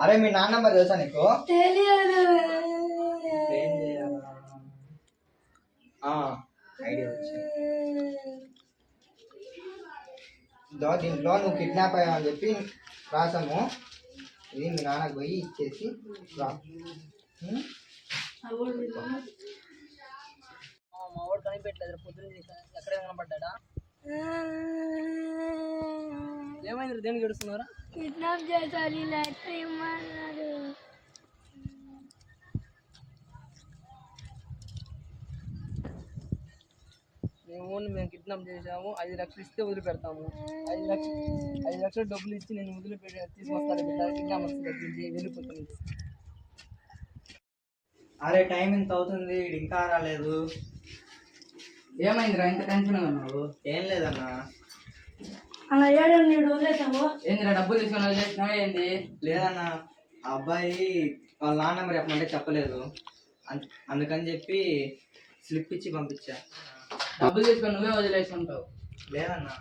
అరే మీ నాన్న నంబర్ తెలుసా నీకు? ఐడియా వచ్చింది. దీంట్లో నువ్వు కిడ్నాప్ అయ్యావు అని చెప్పి రాసాము. ఇది మీ నాన్నకు పోయి ఇచ్చేసి రా. మా వాడు కనిపెట్టలేదు, పొద్దున్న ఎక్కడ కనపడ్డా? ఏమైంది? దేనికి గడుస్తున్నారా? కిడ్నాప్ చేసాలి లెటర్ ఇమ్మన్నాడు. మేము కిడ్నాప్ చేసాము, 5 లక్షలు ఇస్తే వదిలిపెడతాము. 5 లక్షలు డబ్బులు ఇచ్చి నేను తీసుకొస్తాను బిడ్డ, కిడ్నాప్ వెళ్ళిపోతాను. అరే టైం ఎంత అవుతుంది, ఇంకా రాలేదు. ఏమైందిరా ఇంత టెన్షన్ ఉన్నావు? ఏం లేదన్నా. అలా ఏడు నీడు వదిలేసావు. ఏందిరా డబ్బులు తీసుకొని వదిలేసినావా ఏంది? లేదన్నా, ఆ అబ్బాయి వాళ్ళ నాన్న నెంబర్ చెప్పమంటే చెప్పలేదు, అందుకని చెప్పి స్లిప్ ఇచ్చి పంపించా. డబ్బులు తీసుకొని నువ్వే వదిలేసి ఉంటావు. లేదన్నా.